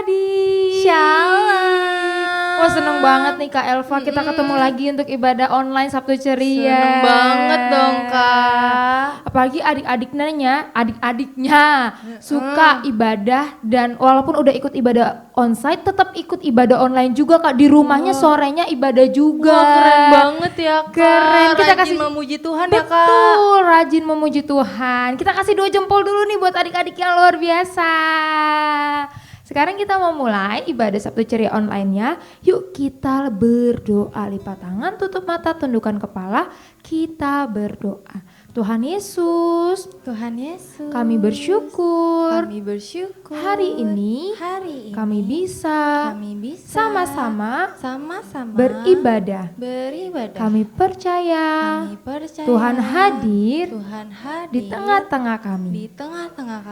adik-adik. Shalom. Wah seneng banget nih Kak Elva, kita ketemu lagi untuk ibadah online Sabtu Ceria. Seneng banget dong Kak. Apalagi adik-adiknya suka ibadah dan walaupun udah ikut ibadah onsite tetap ikut ibadah online juga Kak. Di rumahnya sorenya ibadah juga. Wah keren banget ya Kak. Keren. Kita rajin kasih memuji Tuhan ya Kak. Betul, rajin memuji Tuhan. Kita kasih 2 jempol dulu nih buat adik-adik yang luar biasa. Sekarang kita mau mulai ibadah Sabtu Ceria online-nya. Yuk kita berdoa, lipat tangan, tutup mata, tundukkan kepala. Kita berdoa. Tuhan Yesus, Tuhan Yesus, kami bersyukur hari ini kami bisa sama-sama beribadah. Kami percaya Tuhan hadir di tengah-tengah kami.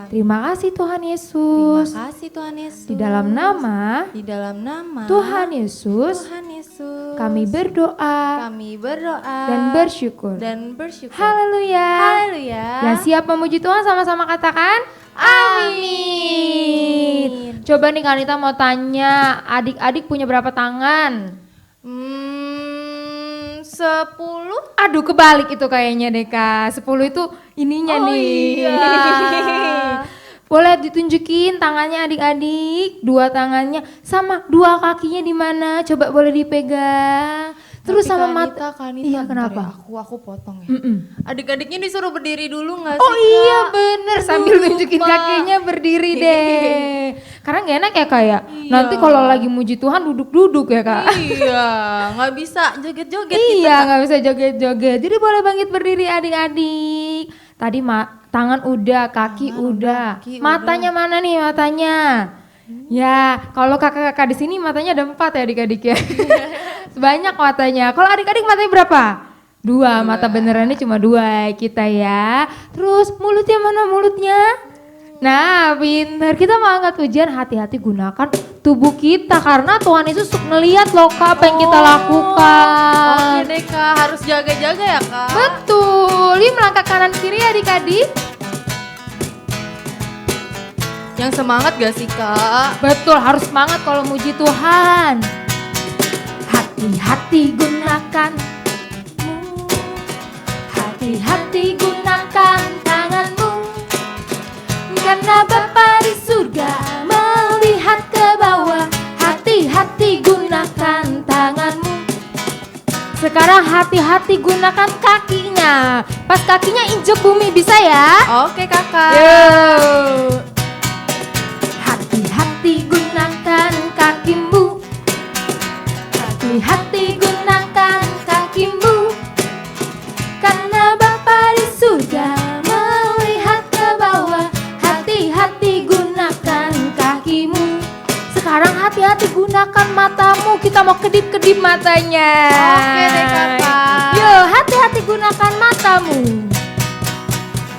Terima kasih Tuhan Yesus. Di dalam nama Tuhan Yesus, kami berdoa dan bersyukur. Haleluya. Yang siap memuji Tuhan sama-sama katakan amin. Coba nih Kanita mau tanya, adik-adik punya berapa tangan? 10. Aduh kebalik itu kayaknya deh Kak. 10 itu ininya nih. Iya. Boleh ditunjukin tangannya adik-adik, 2 tangannya sama 2 kakinya di mana? Coba boleh dipegang. Terus tapi sama Kanita, mata. Iya kenapa? Aku potong ya. Adik-adiknya disuruh berdiri dulu nggak sih? Oh Kak? iya bener, sambil nunjukin Lupa. kakinya berdiri deh. Karena gak enak ya Kak ya. Iya. Nanti kalau lagi muji Tuhan duduk-duduk ya Kak. Iya, nggak bisa joget-joget Iya kita. gak bisa joget-joget. Jadi boleh bangkit berdiri adik-adik. Tadi tangan udah, kaki udah. kaki Matanya mana nih matanya? Ya kalau kakak-kakak di sini matanya ada 4 ya adik-adik ya. Banyak matanya. Kalau adik-adik matanya berapa? 2, mata benerannya cuma 2 kita ya. Terus mulutnya mana mulutnya? Nah pintar, kita mau angkat pujian, hati-hati gunakan tubuh kita karena Tuhan Yesus ngeliat loh Kak apa yang kita lakukan. Oke deh Kak, harus jaga-jaga ya Kak. Betul, ini melangkah kanan kiri adik-adik. Yang semangat gak sih Kak? Betul, harus semangat kalau muji Tuhan. Hati-hati gunakanmu, hati-hati gunakan tanganmu, karena Bapa di surga melihat ke bawah. Hati-hati gunakan tanganmu. Sekarang hati-hati gunakan kakinya. Pas kakinya injek bumi bisa ya? Oke Kakak. Yuk. Hati-hati gunakan kakimu. Hati-hati gunakan kakimu, karena Bapa di surga melihat ke bawah. Hati-hati gunakan kakimu. Sekarang hati-hati gunakan matamu. Kita mau kedip-kedip matanya. Oke deh Kakak. Yo, hati-hati gunakan matamu.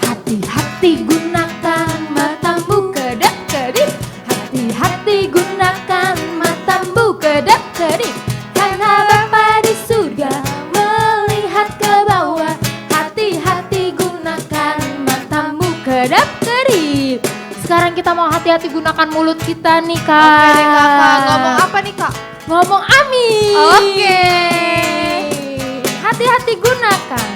Hati-hati gunakan matamu, kedap-kedip. Hati-hati gunakan matamu, kedap-kedip. Karena Bapa di surga melihat ke bawah. Hati-hati gunakan matamu, kedap-kedip. Sekarang kita mau hati-hati gunakan mulut kita nih Kak. Oke deh Kakak, ngomong apa nih Kak? Ngomong amin. Oke. Hati-hati gunakan.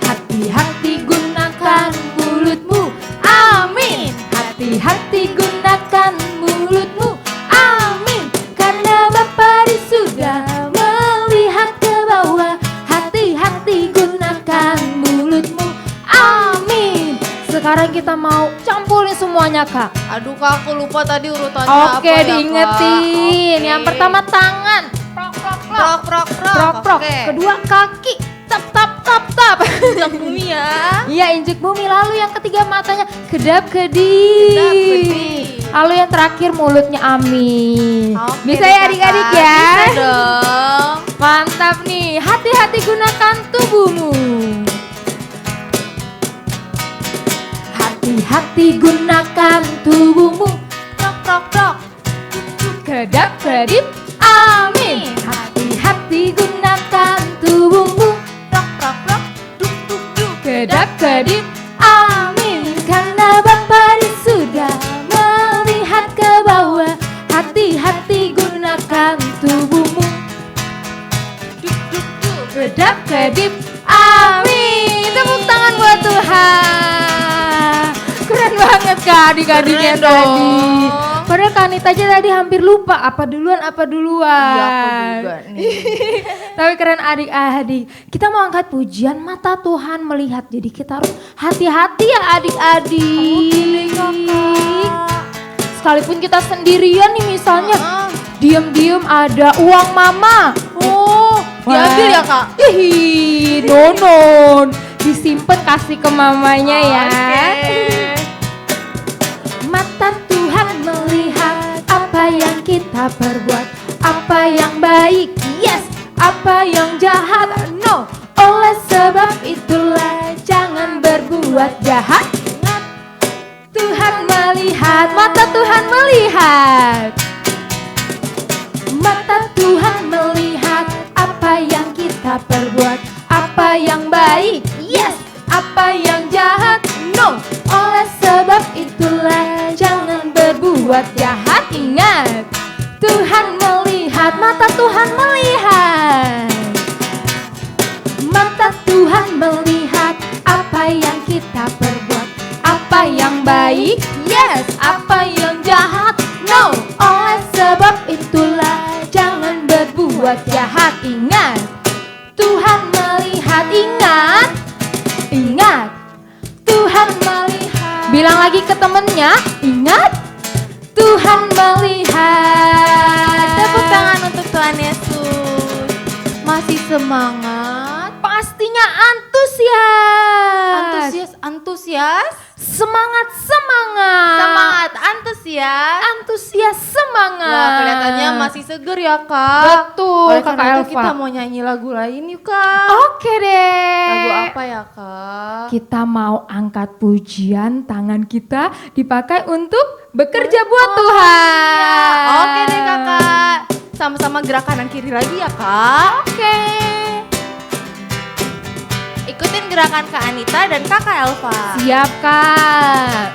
Hati-hati gunakan mulutmu. Amin. Hati-hati gunakan mulutmu. Amin. Karena Bapa di surga melihat ke bawah. Hati-hati gunakan mulutmu. Amin. Sekarang kita mau campurin semuanya Kak. Aduh Kak, aku lupa tadi urutannya apa Oke, ya diingetin. Kak? Yang pertama tangan. Prok, prok, prok. Prok, prok. Oke. Kedua kaki. Tap, tap, tap, tap. Injak bumi ya. Iya, injek bumi. Lalu yang ketiga matanya kedap-kedip. Kedap-kedip. Lalu yang terakhir mulutnya amin. Oke Bisa deh, ya adik-adik Kakak. ya? Bisa dong. Mantap nih. Hati-hati gunakan tubuhmu. Hati-hati gunakan tubuhmu. Prok, prok, prok. Kedap-kedip. Amin. Hati-hati gunakan tubuhmu. Prok, prok, prok. Duk, duk, duk. Kedap-kedip. Amin. Karena Bapa di surga melihat ke bawah. Hati kedap kedip. Amin. Tepuk tangan buat Tuhan. Keren banget Kak adik-adiknya Keren tadi. dong. Padahal Kak Anita aja tadi hampir lupa apa duluan. Iya aku juga nih. Tapi keren adik-adik. Kita mau angkat pujian mata Tuhan melihat. Jadi kita harus hati-hati ya adik-adik. Sekalipun kita sendirian nih misalnya. Diam-diam ada uang mama. Oh, diambil ya Kak? Ih, nonon. Disimpan kasih ke mamanya ya. Oke. Mata Tuhan melihat apa yang kita perbuat, apa yang baik, yes, apa yang jahat, no. Oleh sebab itulah jangan berbuat jahat. Tuhan melihat, mata Tuhan melihat. Mata Tuhan melihat apa yang kita perbuat, apa yang baik, yes, apa yang jahat, no. Oleh sebab itulah jangan berbuat jahat. Ingat, Tuhan melihat, mata Tuhan melihat. Mata Tuhan melihat apa yang kita perbuat, apa yang baik, yes, apa yang jahat, no. Oleh sebab itulah jangan berbuat jahat. Ingat, Tuhan melihat. Ingat, ingat, Tuhan melihat. Bilang lagi ke temennya, ingat, Tuhan melihat. Tepuk tangan untuk Tuhan Yesus. Masih semangat? Pastinya antusias. Antusias? Semangat. Semangat, antusias. Antusias semangat. Wah, kelihatannya masih seger ya Kak. Betul, Oleh Kakak karena itu Elva. kita mau nyanyi lagu lain yuk Kak. Oke deh. Lagu apa ya Kak? Kita mau angkat pujian, tangan kita dipakai untuk bekerja buat Tuhan. Ya, oke deh Kakak. Sama-sama gerak kanan kiri lagi ya Kak. Oke. Ikutin gerakan Kak Anita dan Kakak Elva. Siap Kak.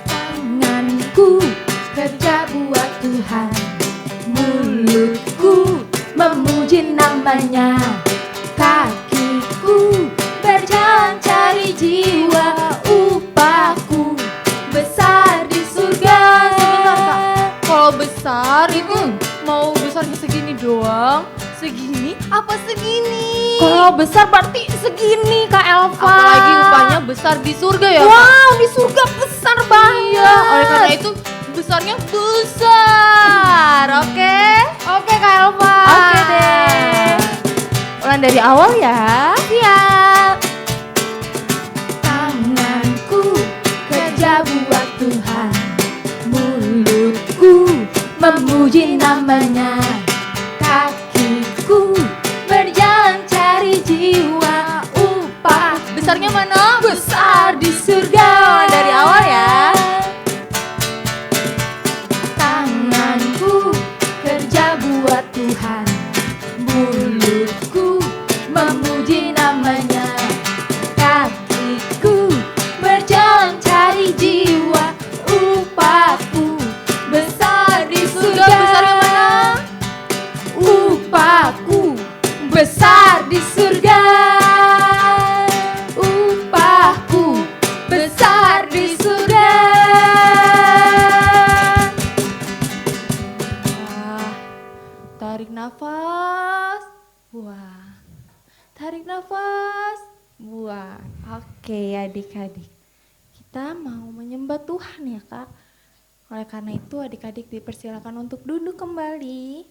Tanganku kerja buat Tuhan, mulutku memuji namanya, kakiku berjalan cari jiwa, upahku besar di surga. Sebentar Kak, kalau besar itu mau besarnya segini doang? Segini? Apa segini? Kalau besar berarti segini Kak Elva. Apalagi upahnya besar di surga ya Kak? Wow, di surga besar banget. Iya, oleh karena itu besarnya besar. Oke? Oke Kak Elva. Oke deh. Ulang dari awal ya. Siap. Tanganku kerja buat Tuhan, mulutku memuji namanya, kakiku berjalan cari jiwa, upah Besarnya mana? besar di surga. Ulang dari awal ya. Tanganku kerja buat Tuhan, mulutku memuji namanya, kakiku berjalan cari jiwa, upahku besar di surga. Besarnya mana? Upahku besar di surga. Upahku besar di surga. Tarik nafas, buang. Tarik nafas, buang. Oke adik-adik, kita mau menyembah Tuhan ya Kak. Oleh karena itu adik-adik dipersilakan untuk duduk kembali.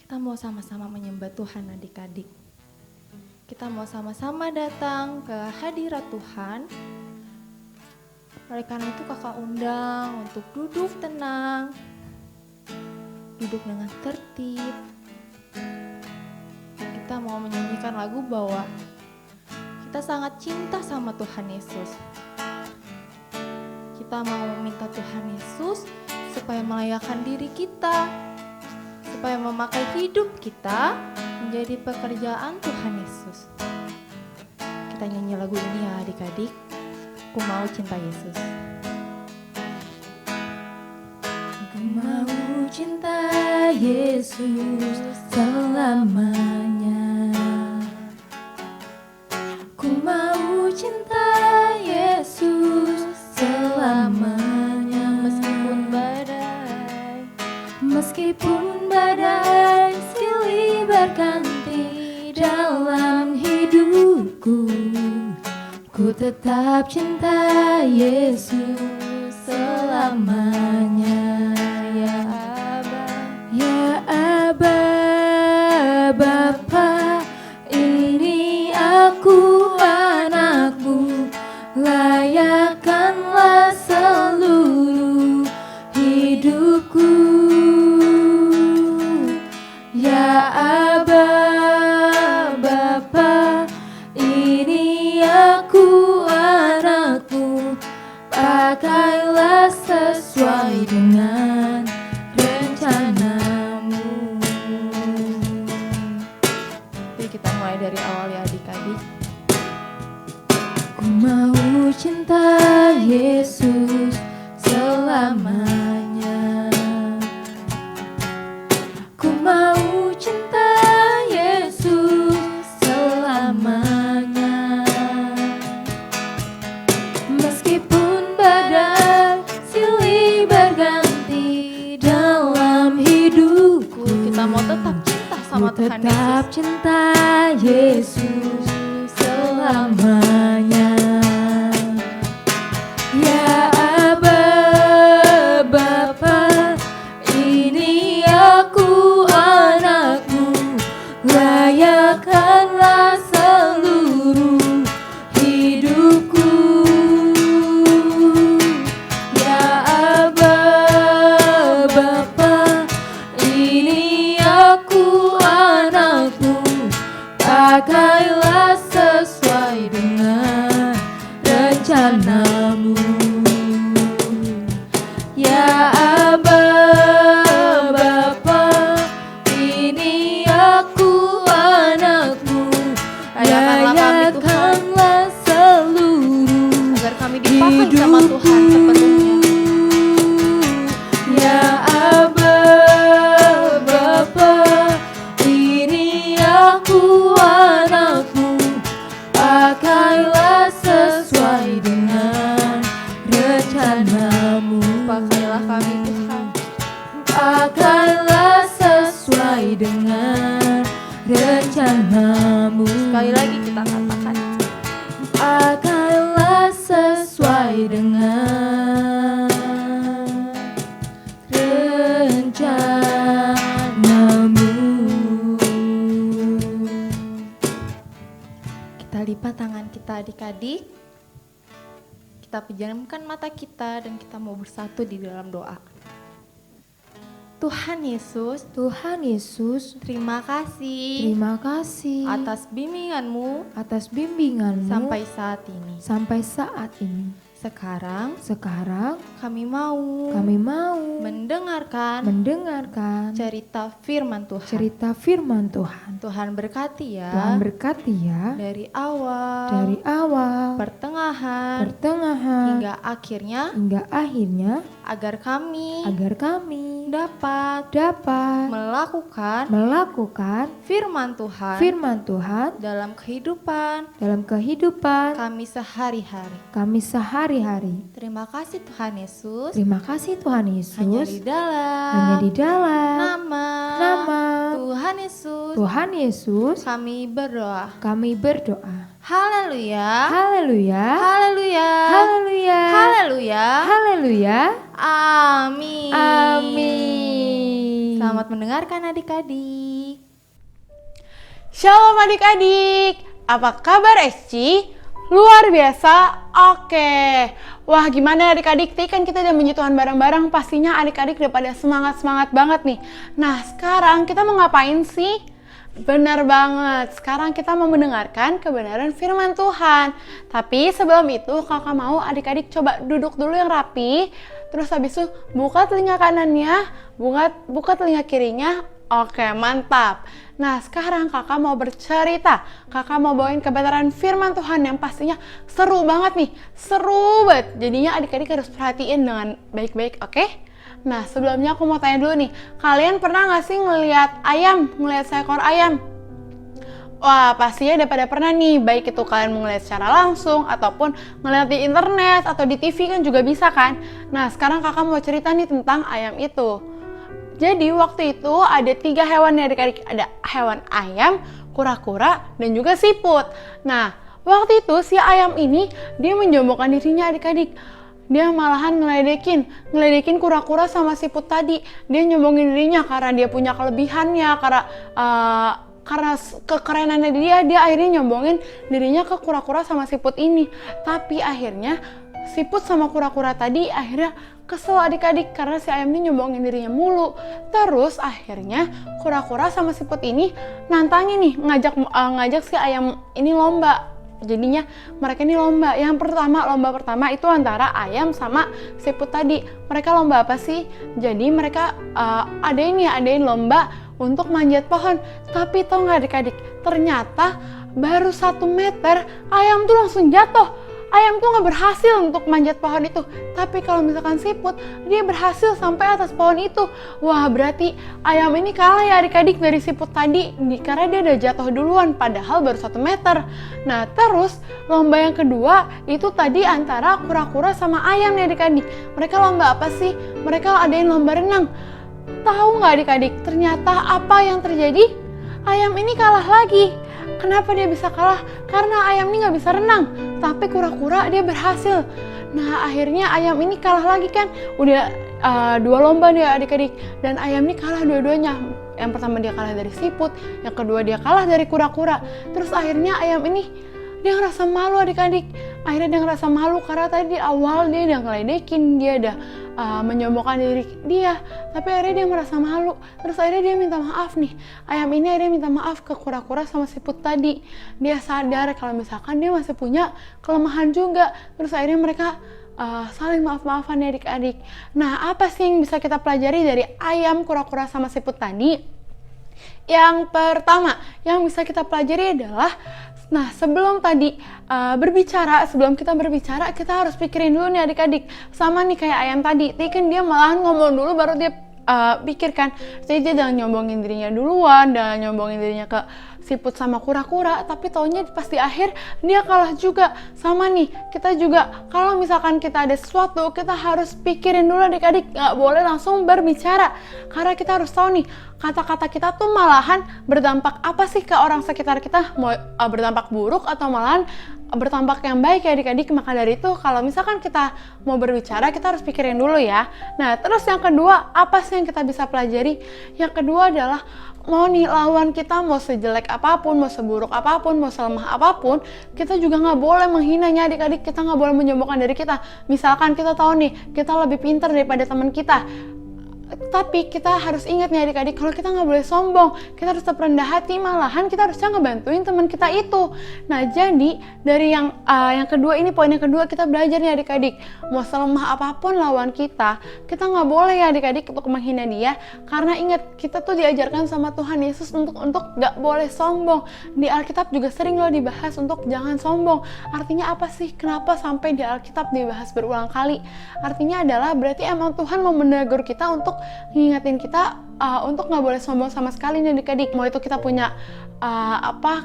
Kita mau sama-sama menyembah Tuhan adik-adik. Kita mau sama-sama datang ke hadirat Tuhan. Oleh karena itu kakak undang untuk duduk tenang. Duduk dengan tertib. Kita mau menyanyikan lagu bahwa kita sangat cinta sama Tuhan Yesus. Kita mau meminta Tuhan Yesus supaya melayakkan diri kita, supaya memakai hidup kita menjadi pekerjaan Tuhan Yesus. Kita nyanyi lagu ini ya adik-adik. Aku mau cinta Yesus. Mau cinta Yesus selamanya. Ku mau cinta Yesus selamanya. Meskipun badai silih berganti dalam hidupku, ku tetap cinta Yesus selamanya. Ya Aba, Bapa, ini aku anakmu, layakkanlah seluruh hidupku. Ya Aba, Bapa, ini aku anakmu, pakailah sesuai dengan rencanamu. Oke, kita mulai dari awal ya adik-adik. Ku mau cinta Yesus selamanya. Ku mau cinta Yesus selamanya. Meskipun badai silih berganti dalam hidupku, Kita mau tetap cinta sama ku Tuhan tetap Yesus. cinta Yesus selamanya. Ya Aba, Bapa, ini aku anakmu, layakkanlah seluruh hidupku. Ya Aba, Bapa, ini aku anakmu, pakailah sesuai dengan rencanamu. Ya Aba, Bapa, ini aku anakmu, layakkanlah seluruh Agar kami dipakai sama Tuhan sepenuhnya. Ya Aba, Bapa, ini aku anakmu, pakailah sesuai dengan rencanamu. Pakailah kami Tuhan. Pakailah sesuai dengan rencanamu. Sekali lagi kita katakan. Pakailah sesuai dengan rencanamu. Kita lipat tangan kita adik-adik. Kita pejamkan mata kita dan kita mau bersatu di dalam doa. Tuhan Yesus, Tuhan Yesus, terima kasih terima kasih atas bimbingan-Mu atas bimbingan-Mu sampai saat ini. sampai saat ini. Sekarang Sekarang kami mau kami mau mendengarkan mendengarkan cerita firman Tuhan. cerita firman Tuhan. Tuhan berkati ya. Tuhan berkati ya, Dari awal, dari awal, pertengahan, pertengahan, hingga akhirnya, hingga akhirnya, agar kami agar kami dapat melakukan firman Tuhan firman Tuhan dalam kehidupan dalam kehidupan kami sehari-hari. kami sehari-hari. Terima kasih Tuhan Yesus. Terima kasih Tuhan Hanya di Yesus. dalam Hanya di dalam nama nama Tuhan Yesus Tuhan Yesus kami berdoa. kami berdoa. Haleluya. Haleluya. Haleluya. Haleluya. Haleluya. Haleluya. Amin. Amin. Selamat mendengarkan adik-adik. Shalom adik-adik, apa kabar SC? Luar biasa? Oke. Wah gimana adik-adik, tadi kan kita udah puji Tuhan bareng-bareng, pastinya adik-adik udah pada semangat-semangat banget nih. Nah sekarang kita mau ngapain sih? Benar banget, sekarang kita mau mendengarkan kebenaran firman Tuhan. Tapi sebelum itu kakak mau adik-adik coba duduk dulu yang rapi. Terus habis itu buka telinga kanannya, buka telinga kirinya. Oke, mantap. Nah, sekarang kakak mau bercerita. Kakak mau bawain kebenaran firman Tuhan yang pastinya seru banget nih. Seru banget. Jadinya adik-adik harus perhatiin dengan baik-baik, oke? Nah, sebelumnya aku mau tanya dulu nih, kalian pernah nggak sih ngelihat seekor ayam? Wah, pastinya udah pada pernah nih, baik itu kalian ngelihat secara langsung ataupun ngelihat di internet atau di TV kan juga bisa kan. Nah, sekarang kakak mau cerita nih tentang ayam itu. Jadi waktu itu ada 3 hewan ya adik-adik, ada hewan ayam, kura-kura, dan juga siput. Nah, waktu itu si ayam ini dia menjombongkan dirinya adik-adik. Dia malahan ngeledekin kura-kura sama siput tadi. Dia nyombongin dirinya karena dia punya kelebihannya, karena kekerenannya dia akhirnya nyombongin dirinya ke kura-kura sama siput ini. Tapi akhirnya siput sama kura-kura tadi akhirnya kesel adik-adik karena si ayam ini nyombongin dirinya mulu. Terus akhirnya kura-kura sama siput ini nantangin nih, ngajak si ayam ini lomba. Jadinya mereka ini lomba. Lomba pertama itu antara ayam sama siput tadi. Mereka lomba apa sih? Jadi mereka adain lomba untuk manjat pohon. Tapi tau nggak adik-adik? Ternyata baru 1 meter ayam tuh langsung jatuh. Ayam tuh nggak berhasil untuk manjat pohon itu. Tapi kalau misalkan siput, dia berhasil sampai atas pohon itu. Wah, berarti ayam ini kalah ya adik-adik dari siput tadi, karena dia udah jatuh duluan, padahal baru 1 meter. Nah, terus lomba yang kedua itu tadi antara kura-kura sama ayam nih adik-adik. Mereka lomba apa sih? Mereka adain lomba renang. Tahu nggak adik-adik, ternyata apa yang terjadi? Ayam ini kalah lagi. Kenapa dia bisa kalah? Karena ayam ini nggak bisa renang, tapi kura-kura dia berhasil. Nah, akhirnya ayam ini kalah lagi kan. Udah 2 lomba dia adik-adik, dan ayam ini kalah dua-duanya. Yang pertama dia kalah dari siput, yang kedua dia kalah dari kura-kura. Terus akhirnya ayam ini dia ngerasa malu adik-adik. Akhirnya dia ngerasa malu karena tadi di awal dia udah ngeledekin, dia udah menyombongkan diri dia, tapi akhirnya dia merasa malu. Terus akhirnya dia minta maaf nih. Ayam ini akhirnya minta maaf ke kura-kura sama siput tadi. Dia sadar kalau misalkan dia masih punya kelemahan juga. Terus akhirnya mereka saling maaf-maafan ya adik-adik. Nah, apa sih yang bisa kita pelajari dari ayam, kura-kura sama siput tadi? Yang pertama yang bisa kita pelajari adalah, nah, sebelum kita berbicara, kita harus pikirin dulu nih adik-adik. Sama nih kayak ayam tadi kan dia malahan ngomong dulu baru dia pikirkan. Jadi dia udah nyombongin dirinya duluan, udah nyombongin dirinya ke siput sama kura-kura, tapi taunya pas di akhir dia kalah juga. Sama nih, kita juga kalau misalkan kita ada sesuatu, kita harus pikirin dulu adik-adik, nggak boleh langsung berbicara. Karena kita harus tahu nih, kata-kata kita tuh malahan berdampak apa sih ke orang sekitar kita, mau berdampak buruk atau malahan bertampak yang baik ya adik-adik. Maka dari itu kalau misalkan kita mau berbicara, kita harus pikirin dulu ya. Nah, terus yang kedua, apa sih yang kita bisa pelajari? Yang kedua adalah, mau nih lawan kita mau sejelek apapun, mau seburuk apapun, mau selemah apapun, kita juga nggak boleh menghinanya adik-adik. Kita nggak boleh menyombongkan diri kita. Misalkan kita tahu nih kita lebih pintar daripada teman kita, tapi kita harus ingat nih adik-adik, kalau kita nggak boleh sombong, kita harus tetap rendah hati, malahan kita harusnya ngebantuin teman kita itu. Nah, jadi dari yang kedua ini, poin yang kedua, kita belajar nih adik-adik, mau selemah apapun lawan kita nggak boleh ya adik-adik untuk menghina dia. Karena ingat, kita tuh diajarkan sama Tuhan Yesus untuk nggak boleh sombong. Di Alkitab juga sering loh dibahas untuk jangan sombong. Artinya apa sih? Kenapa sampai di Alkitab dibahas berulang kali? Artinya adalah berarti emang Tuhan mau menegur kita untuk ngingetin kita untuk nggak boleh sombong sama sekali nih adik-adik. Mau itu kita punya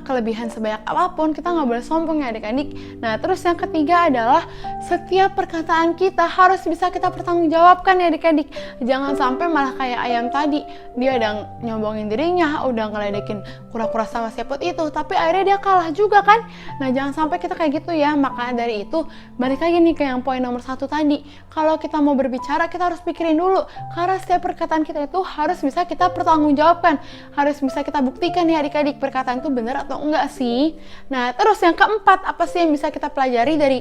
kelebihan sebanyak apapun, kita nggak boleh sombong ya adik-adik. Nah, terus yang ketiga adalah setiap perkataan kita harus bisa kita pertanggungjawabkan ya adik-adik. Jangan sampai malah kayak ayam tadi, dia udah nyombongin dirinya, udah ngeledekin kura-kura sama siput itu, tapi akhirnya dia kalah juga kan. Nah, jangan sampai kita kayak gitu ya. Maka dari itu, balik lagi nih ke yang poin nomor 1 tadi. Kalau kita mau berbicara, kita harus pikirin dulu, karena setiap perkataan kita itu harus bisa kita pertanggungjawabkan, harus bisa kita buktikan ya adik-adik, perkataan itu benar atau enggak sih. Nah, terus yang keempat, apa sih yang bisa kita pelajari dari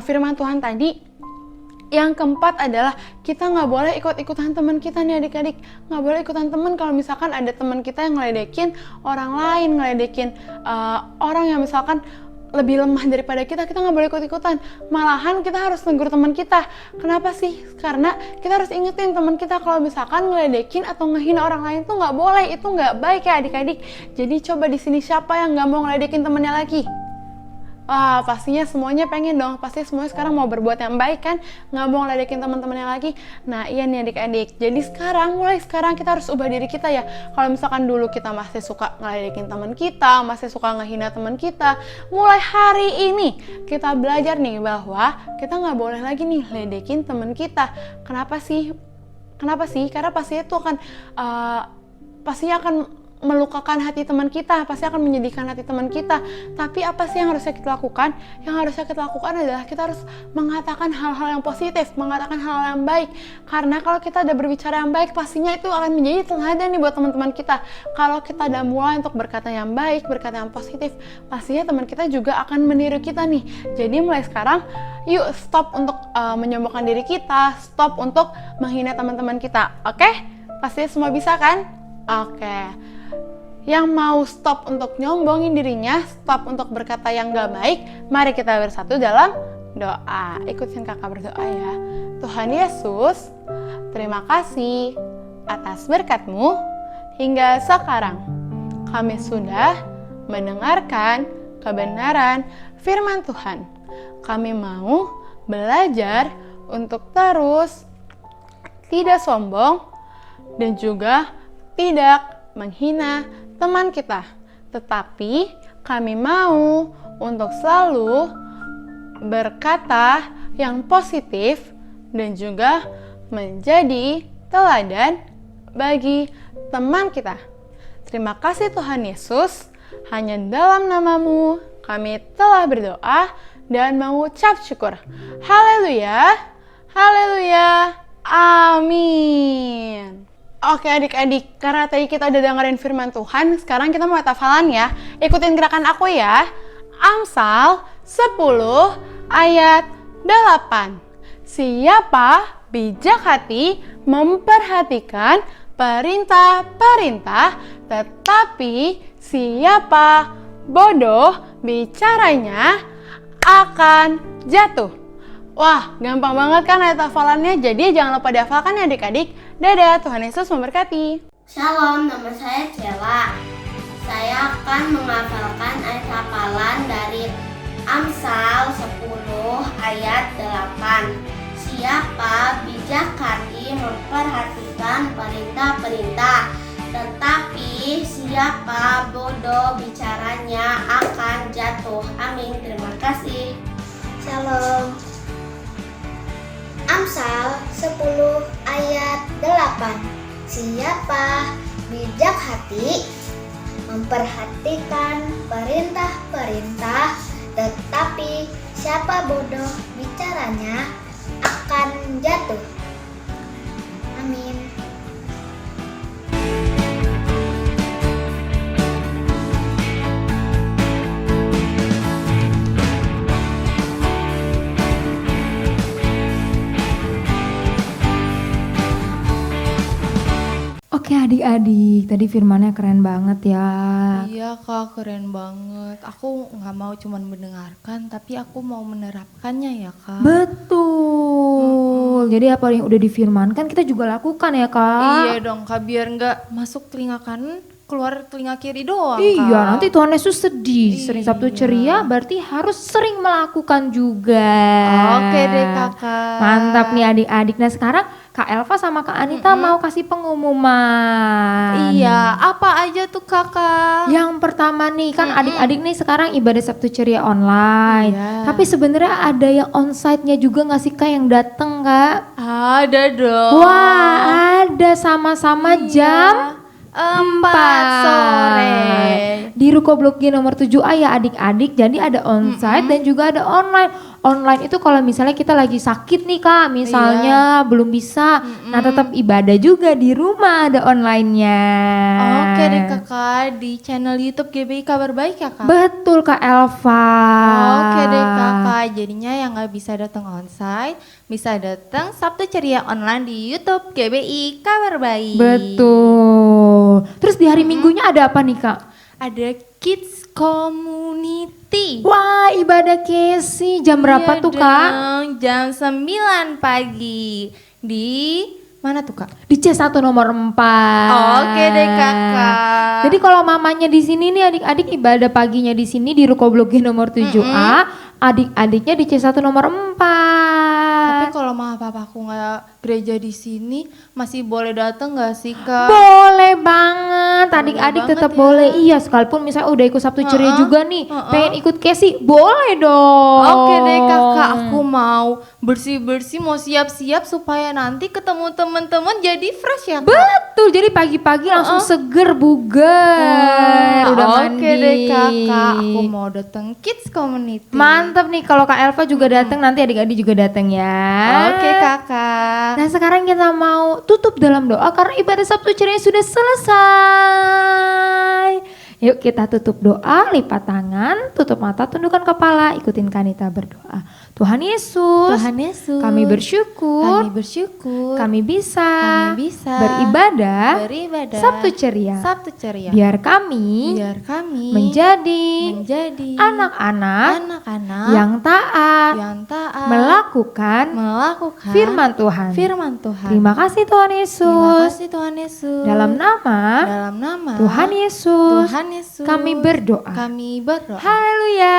firman Tuhan tadi? Yang keempat adalah kita nggak boleh ikut-ikutan teman kita nih adik-adik. Nggak boleh ikutan teman. Kalau misalkan ada teman kita yang ngeledekin orang lain, ngeledekin orang yang misalkan lebih lemah daripada kita nggak boleh ikut-ikutan. Malahan kita harus negur teman kita. Kenapa sih? Karena kita harus ingetin teman kita kalau misalkan ngeledekin atau ngehina orang lain tuh nggak boleh, itu nggak baik ya adik-adik. Jadi coba di sini siapa yang nggak mau ngeledekin temannya lagi? Wah, pastinya semuanya pengen dong. Pasti semuanya sekarang mau berbuat yang baik kan? Nggak mau ngeledekin teman-temannya lagi. Nah, iya nih adik-adik. Jadi mulai sekarang kita harus ubah diri kita ya. Kalau misalkan dulu kita masih suka ngeledekin teman kita, masih suka ngehina teman kita, mulai hari ini kita belajar nih bahwa kita nggak boleh lagi nih ledekin teman kita. Kenapa sih? Karena pastinya itu pastinya akan melukakan hati teman kita, pasti akan menyedihkan hati teman kita. Tapi apa sih yang harusnya kita lakukan? Yang harusnya kita lakukan adalah kita harus mengatakan hal-hal yang positif, mengatakan hal-hal yang baik. Karena kalau kita udah berbicara yang baik, pastinya itu akan menjadi teladan nih buat teman-teman kita. Kalau kita udah mulai untuk berkata yang baik, berkata yang positif, pastinya teman kita juga akan meniru kita nih. Jadi mulai sekarang, yuk stop untuk menyombongkan diri kita, stop untuk menghina teman-teman kita. Oke? Pastinya semua bisa kan? Oke. Yang mau stop untuk nyombongin dirinya, stop untuk berkata yang gak baik, mari kita bersatu dalam doa. Ikutin kakak berdoa ya. Tuhan Yesus, terima kasih atas berkat-Mu hingga sekarang. Kami sudah mendengarkan kebenaran firman Tuhan. Kami mau belajar untuk terus tidak sombong dan juga tidak menghina teman kita, tetapi kami mau untuk selalu berkata yang positif dan juga menjadi teladan bagi teman kita. Terima kasih Tuhan Yesus, hanya dalam nama-Mu kami telah berdoa dan mengucap syukur. Haleluya, haleluya, amin. Oke adik-adik, karena tadi kita udah dengerin firman Tuhan, sekarang kita mau hafalan ya. Ikutin gerakan aku ya. Amsal 10 ayat 8. Siapa bijak hati memperhatikan perintah-perintah, tetapi siapa bodoh bicaranya akan jatuh. Wah, gampang banget kan ayat hafalannya, jadi jangan lupa dihafalkan ya adik-adik. Dadah, Tuhan Yesus memberkati. Shalom, nama saya Cela. Saya akan menghafalkan ayat hafalan dari Amsal 10 ayat 8. Siapa bijak hati memperhatikan perintah-perintah, tetapi siapa bodoh bicaranya akan jatuh. Amin. Terima kasih. Shalom. Amsal 10 ayat 8. Siapa bijak hati memperhatikan perintah-perintah, tetapi siapa bodoh bicaranya akan jatuh. Amin. Oke adik-adik, tadi firmannya keren banget ya. Iya kak, keren banget. Aku nggak mau cuman mendengarkan, tapi aku mau menerapkannya ya kak. Betul. Jadi apa yang udah difirmankan kita juga lakukan ya kak. Iya dong kak, biar nggak masuk telinga kanan, keluar telinga kiri doang Iya, kak. nanti Tuhan Yesus sedih. Sering Sabtu ceria berarti harus sering melakukan juga. Oke deh kakak. Mantap nih adik-adik. Nah sekarang Kak Elva sama Kak Anita mau kasih pengumuman. Iya, apa aja tuh kakak? Yang pertama nih kan adik-adik nih sekarang ibadah Sabtu ceria online. Iya. Tapi sebenarnya ada yang onsite-nya juga nggak sih Kak yang datang Kak? Ada dong. Wah ada sama-sama jam 4 sore. Di Ruko Blok G nomor 7A ya adik-adik. Jadi ada onsite dan juga ada online. Online itu kalau misalnya kita lagi sakit nih Kak, misalnya belum bisa, nah tetap ibadah juga di rumah ada online-nya. Oke deh kakak, di channel YouTube GBI Kabar Baik ya kak? Betul Kak Elva. Oke deh kakak, jadinya yang gak bisa datang onsite, bisa datang Sabtu Ceria online di YouTube GBI Kabar Baik. Betul. Terus di hari Minggunya ada apa nih Kak? Ada Kids Community. Wah ibadah Kesi jam berapa Iya tuh Kak? dong, jam 9 pagi di Mana tuh Kak? Di C1 nomor 4. Oke deh Kakak. Jadi kalau mamanya di sini nih adik-adik ibadah paginya di sini di Ruko Blogi nomor 7A, adik-adiknya di C1 nomor 4. Tapi kalau mama papaku nggak gereja di sini, masih boleh datang nggak sih Kak? Boleh banget, adik-adik banget tetap ya. boleh. Iya, sekalipun misalnya udah ikut Sabtu Ceria juga nih, pengen ikut Kesi, boleh dong. Oke deh Kakak, aku mau bersih-bersih, mau siap-siap supaya nanti ketemu teman-teman jadi fresh ya Kak? Betul, jadi pagi-pagi langsung seger bugar. Udah mandi. Oke deh Kakak, aku mau datang Kids Community. Mantap nih kalau Kak Elva juga datang, nanti adik-adik juga datang ya. Oke Kakak. Nah sekarang kita mau tutup dalam doa karena ibadah Sabtu Ceria sudah selesai. Yuk kita tutup doa, lipat tangan, tutup mata, tundukkan kepala, ikutin Kanita berdoa. Tuhan Yesus, Tuhan Yesus, kami bersyukur, kami bisa, beribadah, Sabtu Ceria. Sabtu Ceria. Biar kami menjadi anak-anak yang taat, melakukan firman Tuhan. Terima kasih Tuhan Yesus. Dalam nama Tuhan Yesus, kami berdoa. Haleluya.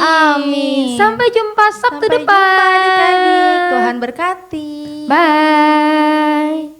Amin. Sampai jumpa Sabtu depan. Jumpa adik-adik. Tuhan berkati. Bye.